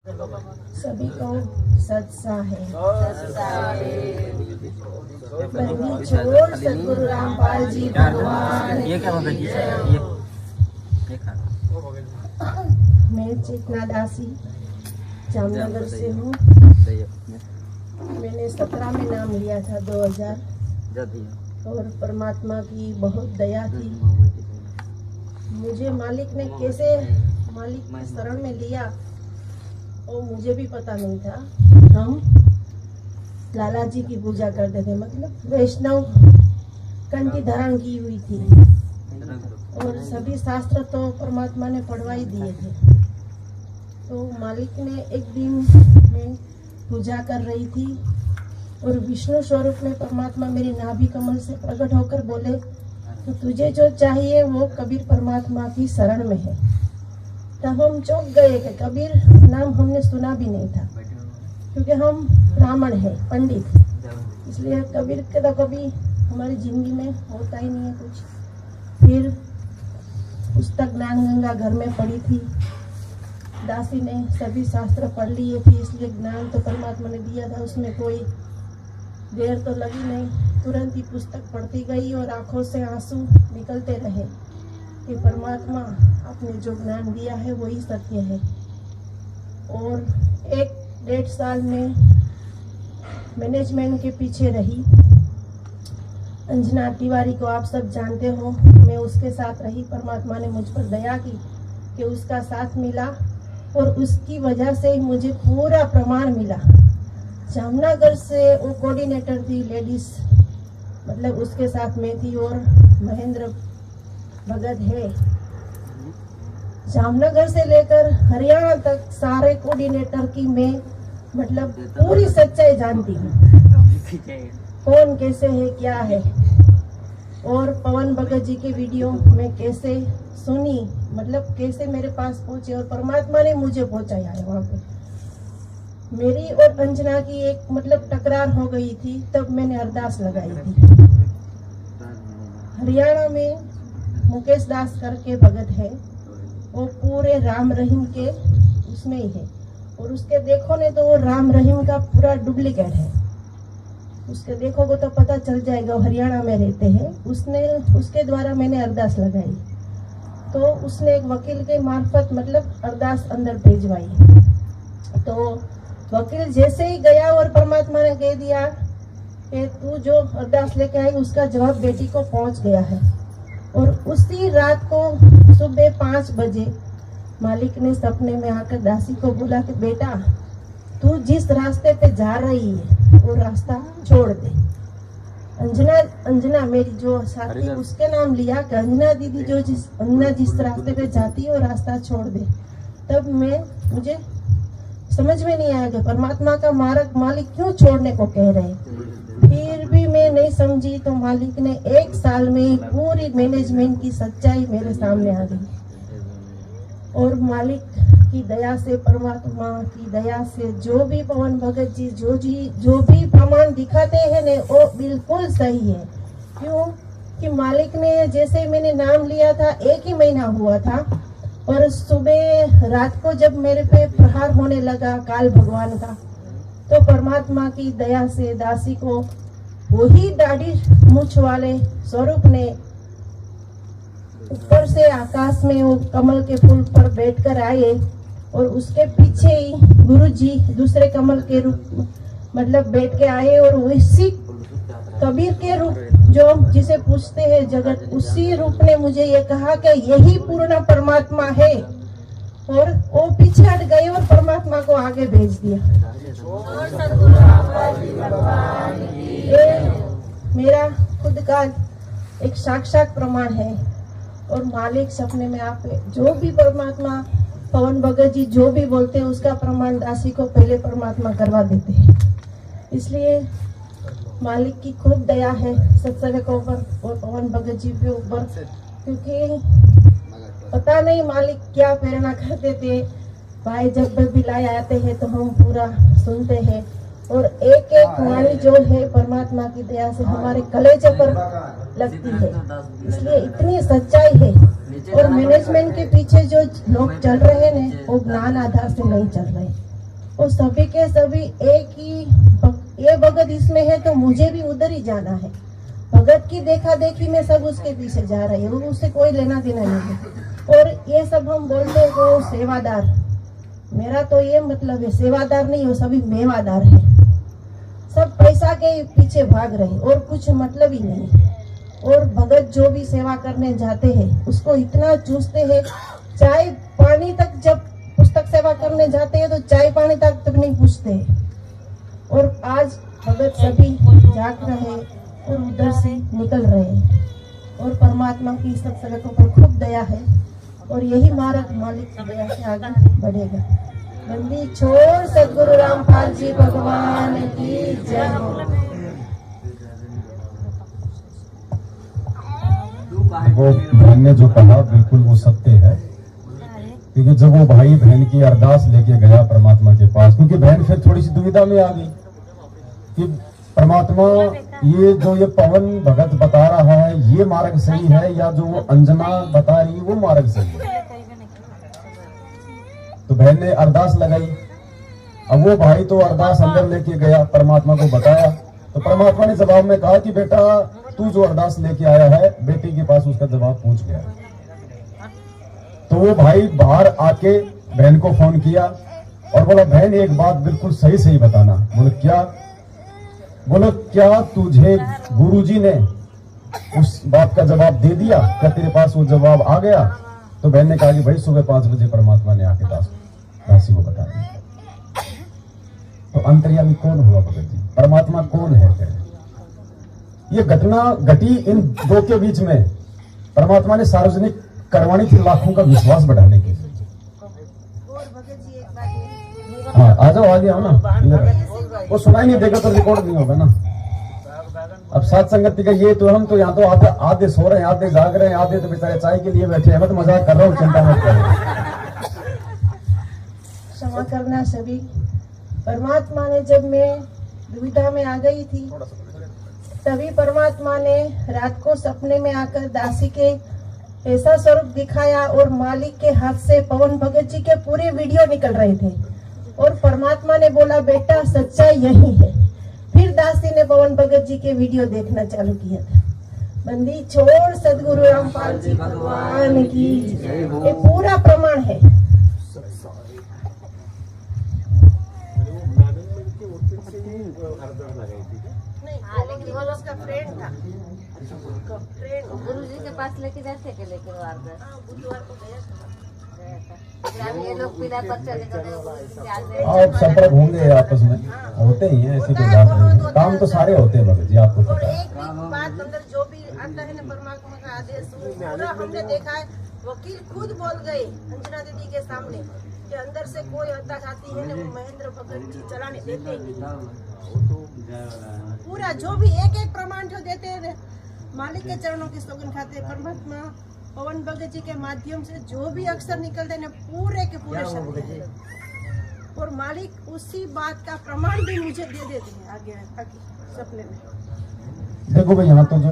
सभी को सत्सा है। बंदी छोड़ सदगुरु रामपाल जी भगवान। ये क्या होगा जी? ये खा। मैं चेतना दासी जामनगर से हूँ। मैंने 17 में नाम लिया था 2000 और परमात्मा की बहुत दया थी। मुझे मालिक ने कैसे मालिक की शरण में लिया वो मुझे भी पता नहीं था। हम लाला जी की पूजा करते थे, मतलब वैष्णव कंठी धारण की हुई थी और सभी शास्त्र तो परमात्मा ने पढ़वा ही दिए थे। तो मालिक ने एक दिन मैं पूजा कर रही थी और विष्णु स्वरूप में परमात्मा मेरी नाभि कमल से प्रकट होकर बोले, तो तुझे जो चाहिए वो कबीर परमात्मा की शरण में है। तब हम चौंक गए कि कबीर नाम हमने सुना भी नहीं था, क्योंकि हम ब्राह्मण है, पंडित, इसलिए कबीर के तो कभी हमारी जिंदगी में होता ही नहीं है कुछ। फिर पुस्तक ज्ञान गंगा घर में पड़ी थी, दासी ने सभी शास्त्र पढ़ लिए थे, इसलिए ज्ञान तो परमात्मा ने दिया था, उसमें कोई देर तो लगी नहीं। तुरंत ही पुस्तक पढ़ती गई और आंखों से आंसू निकलते रहे कि परमात्मा आपने जो ज्ञान दिया है वही सत्य है। और 1-1.5 साल में मैनेजमेंट के पीछे रही। अंजना तिवारी को आप सब जानते हो, मैं उसके साथ रही। परमात्मा ने मुझ पर दया की कि उसका साथ मिला और उसकी वजह से मुझे पूरा प्रमाण मिला। जामनगर से वो कोऑर्डिनेटर थी लेडीज, मतलब उसके साथ मैं थी और महेंद्र भगत है। जामनगर से लेकर हरियाणा तक सारे कोऑर्डिनेटर की मैं मतलब पूरी सच्चाई जानती हूँ, कौन कैसे है क्या है। और पवन भगत जी के वीडियो में कैसे सुनी, मतलब कैसे मेरे पास पहुंचे और परमात्मा ने मुझे पहुंचाया है वहाँ पे। मेरी और अंजना की एक मतलब टकरार हो गई थी, तब मैंने अरदास लगाई थी। हरियाणा में मुकेश दास करके भगत है, वो पूरे राम रहीम के उसमें ही है और उसके देखोगे तो वो राम रहीम का पूरा डुप्लीकेट है। उसके देखोगे तो पता चल जाएगा, वो हरियाणा में रहते हैं। उसके द्वारा मैंने अरदास लगाई तो उसने एक वकील के मार्फत मतलब अरदास अंदर भेजवाई। तो वकील जैसे ही गया और परमात्मा ने कह दिया कि तू जो अरदास लेके आई उसका जवाब बेटी को पहुंच गया है। और उसी रात को सुबह 5 बजे मालिक ने सपने में आकर दासी को बोला कि बेटा तू जिस रास्ते पे जा रही है वो रास्ता छोड़ दे। अंजना मेरी जो साथी उसके नाम लिया कि अंजना दीदी अंजना जिस रास्ते पे जाती है वो रास्ता छोड़ दे। तब मुझे समझ में नहीं आया कि परमात्मा का मार्ग मालिक क्यों छोड़ने को कह रहे हैं। फिर भी मैं नहीं समझी तो मालिक ने 1 साल में पूरी मैनेजमेंट की सच्चाई मेरे सामने आ गई। और मालिक की दया से, परमात्मा की दया से जो भी पवन भगत जी जो भी प्रमाण दिखाते हैं ने वो बिल्कुल सही है। क्यों कि मालिक ने जैसे मैंने नाम लिया था 1 ही महीना हुआ था और सुबह रात को जब मेरे पे प्रहार होने लगा काल भगवान का, तो परमात्मा की दया से दासी को वही दाढ़ी मूछ वाले स्वरूप ने ऊपर से आकाश में वो कमल के फूल पर बैठकर आए और उसके पीछे ही गुरु जी दूसरे कमल के रूप मतलब बैठ के आए और वैसी कबीर के रूप जो जिसे पूछते हैं जगत, उसी रूप ने मुझे ये कहा कि यही पूर्ण परमात्मा है। और वो पीछे हट गए और परमात्मा को आगे भेज दिया। ये मेरा खुद का एक साक्षात प्रमाण है। और मालिक सपने में आप जो भी परमात्मा पवन भगत जी जो भी बोलते हैं उसका प्रमाण दासी को पहले परमात्मा करवा देते हैं। इसलिए मालिक की खूब दया है सत्संग के ऊपर और पवन भगत जी के ऊपर, क्योंकि पता नहीं मालिक क्या प्रेरणा करते थे। भाई जब भी लाए आते हैं तो हम पूरा सुनते हैं और एक एक वाणी जो है परमात्मा की दया से हमारे कलेजे पर लगती है। इसलिए इतनी सच्चाई है। और मैनेजमेंट के पीछे जो लोग चल रहे हैं वो ज्ञान आधार से नहीं चल रहे। वो सभी के सभी एक ही ये भगत इसमें है तो मुझे भी उधर ही जाना है। भगत की देखा देखी में सब उसके पीछे जा रही है, उससे कोई लेना देना नहीं है। और ये सब हम बोलते हैं वो सेवादार, मेरा तो ये मतलब है सेवादार नहीं, वो सभी मेवादार है। सब पैसा के पीछे भाग रहे और कुछ मतलब ही नहीं। और भगत जो भी सेवा करने जाते हैं उसको इतना चूसते हैं, चाय पानी तक, जब पुस्तक सेवा करने जाते हैं तो चाय पानी तक नहीं पूछते हैं। और आज भगत सभी जाग रहे और उधर से निकल रहे हैं। और परमात्मा की सब संगतों पर खूब दया है और यही मार्ग मालिक की दया से आगे बढ़ेगा। बंदी छोड़ सदगुरु रामपाल जी भगवान की जय हो। वो बहन ने जो कहा बिल्कुल वो सत्य है, क्योंकि जब वो भाई बहन की अरदास लेके गया परमात्मा के पास, क्योंकि बहन फिर थोड़ी सी दुविधा में आ गई कि परमात्मा ये पवन भगत बता रहा है ये मार्ग सही है या जो वो अंजना बता रही वो मार्ग सही है। तो बहन ने अरदास लगाई। अब वो भाई तो अरदास अंदर लेके गया, परमात्मा को बताया, तो परमात्मा ने जवाब में कहा कि बेटा तू जो अरदास लेके आया है बेटी के पास उसका जवाब पूछ गया। तो वो भाई बाहर आके बहन को फोन किया और बोला बहन एक बात बिल्कुल सही सही बताना। बोले क्या? बोलो क्या तुझे गुरुजी ने उस बात का जवाब दे दिया? क्या तेरे पास वो जवाब आ गया? तो बहन ने कहा कि भाई सुबह 5 बजे परमात्मा ने आके दासी को बता दिया। तो अंतर्यामी कौन हुआ भगत जी? परमात्मा कौन है? फिर ये घटना घटी इन दो के बीच में, परमात्मा ने सार्वजनिक करवानी थी लाखों का विश्वास बढ़ाने के लिए। हाँ आ जाओ, आगे आओ ना इधर। वो सुनाई नहीं देगा तो रिकॉर्ड नहीं होगा ना। अब सात संगति का ये तो हम तो यहाँ तो आधे सो रहे हैं, आधे जाग रहे हैं, आधे तो बेचारे चाय के लिए बैठे हैं। मैं तो मजाक कर रहा हूँ, चिंता मत करो। क्षमा करना सभी। परमात्मा ने जब मैं दुविधा में आ गई थी तभी परमात्मा ने रात को सपने में आकर दासी के ऐसा स्वरूप दिखाया और मालिक के हाथ से पवन भगत जी के पूरे वीडियो निकल रहे थे और परमात्मा ने बोला बेटा सच्चाई यही है। फिर दासी ने पवन भगत जी के वीडियो देखना चालू किया था। बंदी छोड़ सदगुरु रामपाल जी भगवान की, ये पूरा प्रमाण है। लेकिन वो उसका फ्रेंड था, गुरु जी के पास लेके जाते के लेके बुधवार को गया था। ये लोग पीला पर चले जाते आप संपर्क होंगे आपस में, होते ही हैं, ऐसी कोई बात नहीं। काम तो सारे होते हैं भगत जी, आपको पता है। एक बात अंदर जो भी आता है ना परमात्मा का आदेश, पूरा हमने देखा है। वकील खुद बोल गए अंजना दीदी के सामने कि अंदर से कोई हत्या खाती है ना वो महेंद्र भगत जी चलाने देते ही नहीं। पूरा जो भी एक एक प्रमाण जो देते हैं मालिक के चरणों की सौगंध खाते हैं। परमात्मा पवन भगत जी के माध्यम से जो भी अक्षर निकलते हैं पूरे के पूरे शब्द, और मालिक उसी बात का प्रमाण भी मुझे दे देते हैं आगे सपने में। देखो भाई यहाँ तो जो